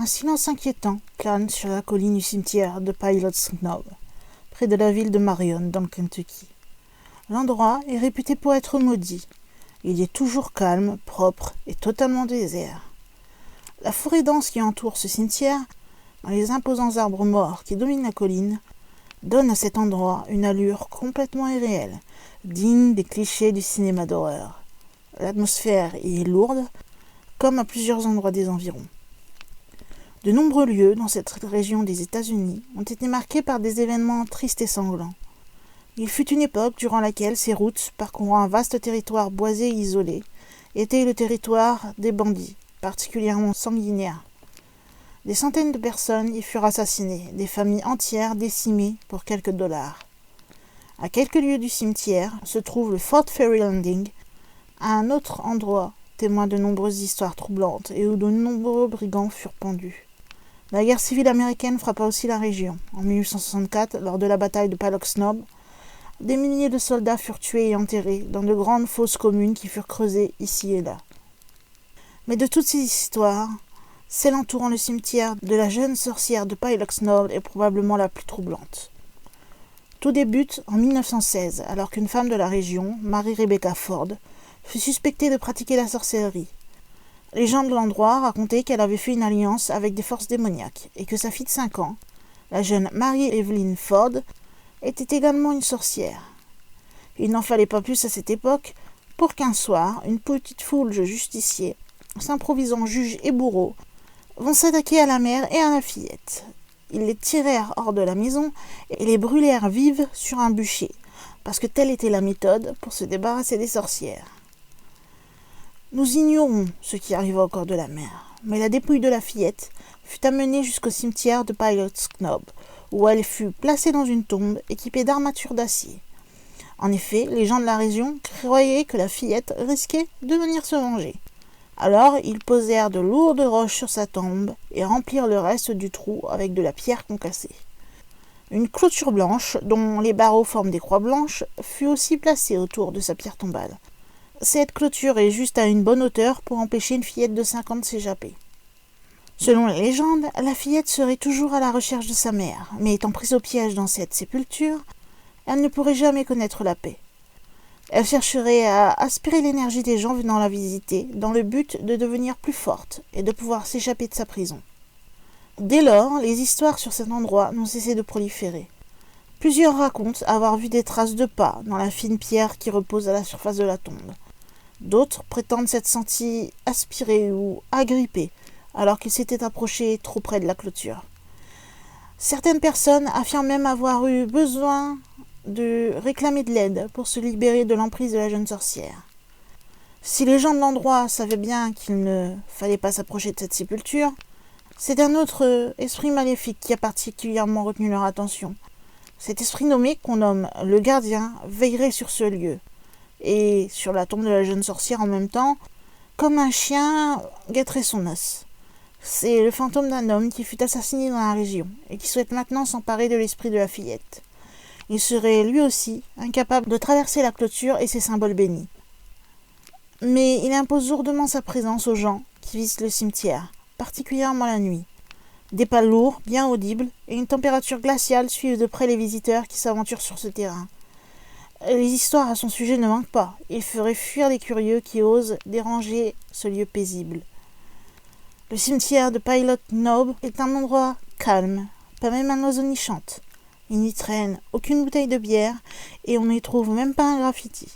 Un silence inquiétant plane sur la colline du cimetière de Pilot's Knob, près de la ville de Marion, dans le Kentucky. L'endroit est réputé pour être maudit. Il est toujours calme, propre et totalement désert. La forêt dense qui entoure ce cimetière, dans les imposants arbres morts qui dominent la colline, donne à cet endroit une allure complètement irréelle, digne des clichés du cinéma d'horreur. L'atmosphère y est lourde, comme à plusieurs endroits des environs. De nombreux lieux dans cette région des États-Unis ont été marqués par des événements tristes et sanglants. Il fut une époque durant laquelle ces routes, parcourant un vaste territoire boisé et isolé, étaient le territoire des bandits, particulièrement sanguinaires. Des centaines de personnes y furent assassinées, des familles entières décimées pour quelques dollars. À quelques lieues du cimetière se trouve le Fort Ferry Landing, un autre endroit témoin de nombreuses histoires troublantes et où de nombreux brigands furent pendus. La guerre civile américaine frappa aussi la région. En 1864, lors de la bataille de Pilot's Knob, des milliers de soldats furent tués et enterrés dans de grandes fosses communes qui furent creusées ici et là. Mais de toutes ces histoires, celle entourant le cimetière de la jeune sorcière de Pilot's Knob est probablement la plus troublante. Tout débute en 1916, alors qu'une femme de la région, Mary Rebecca Ford, fut suspectée de pratiquer la sorcellerie. Les gens de l'endroit racontaient qu'elle avait fait une alliance avec des forces démoniaques et que sa fille de 5 ans, la jeune Mary Evelyn Ford, était également une sorcière. Il n'en fallait pas plus à cette époque pour qu'un soir, une petite foule de justiciers, s'improvisant juges et bourreaux, vont s'attaquer à la mère et à la fillette. Ils les tirèrent hors de la maison et les brûlèrent vives sur un bûcher, parce que telle était la méthode pour se débarrasser des sorcières. Nous ignorons ce qui arriva au corps de la mère, mais la dépouille de la fillette fut amenée jusqu'au cimetière de Pilot's Knob, où elle fut placée dans une tombe équipée d'armatures d'acier. En effet, les gens de la région croyaient que la fillette risquait de venir se venger. Alors, ils posèrent de lourdes roches sur sa tombe et remplirent le reste du trou avec de la pierre concassée. Une clôture blanche, dont les barreaux forment des croix blanches, fut aussi placée autour de sa pierre tombale. Cette clôture est juste à une bonne hauteur pour empêcher une fillette de 5 ans de s'échapper. Selon les légendes, la fillette serait toujours à la recherche de sa mère, mais étant prise au piège dans cette sépulture, elle ne pourrait jamais connaître la paix. Elle chercherait à aspirer l'énergie des gens venant la visiter, dans le but de devenir plus forte et de pouvoir s'échapper de sa prison. Dès lors, les histoires sur cet endroit n'ont cessé de proliférer. Plusieurs racontent avoir vu des traces de pas dans la fine pierre qui repose à la surface de la tombe. D'autres prétendent s'être sentis aspirés ou agrippés alors qu'ils s'étaient approchés trop près de la clôture. Certaines personnes affirment même avoir eu besoin de réclamer de l'aide pour se libérer de l'emprise de la jeune sorcière. Si les gens de l'endroit savaient bien qu'il ne fallait pas s'approcher de cette sépulture, c'est un autre esprit maléfique qui a particulièrement retenu leur attention. Cet esprit nommé, qu'on nomme le gardien, veillerait sur ce lieu, et sur la tombe de la jeune sorcière en même temps, comme un chien guetterait son os. C'est le fantôme d'un homme qui fut assassiné dans la région, et qui souhaite maintenant s'emparer de l'esprit de la fillette. Il serait lui aussi incapable de traverser la clôture et ses symboles bénis. Mais il impose lourdement sa présence aux gens qui visitent le cimetière, particulièrement la nuit. Des pas lourds, bien audibles, et une température glaciale suivent de près les visiteurs qui s'aventurent sur ce terrain. Les histoires à son sujet ne manquent pas. Il ferait fuir les curieux qui osent déranger ce lieu paisible. Le cimetière de Pilot's Knob est un endroit calme, pas même un oiseau n'y chante. Il n'y traîne aucune bouteille de bière et on n'y trouve même pas un graffiti.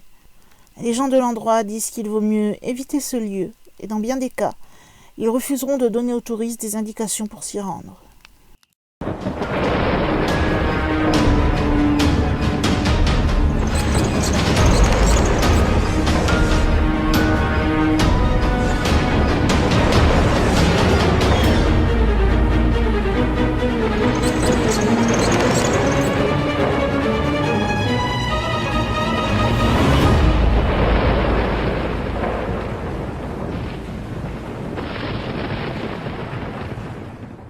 Les gens de l'endroit disent qu'il vaut mieux éviter ce lieu et dans bien des cas, ils refuseront de donner aux touristes des indications pour s'y rendre.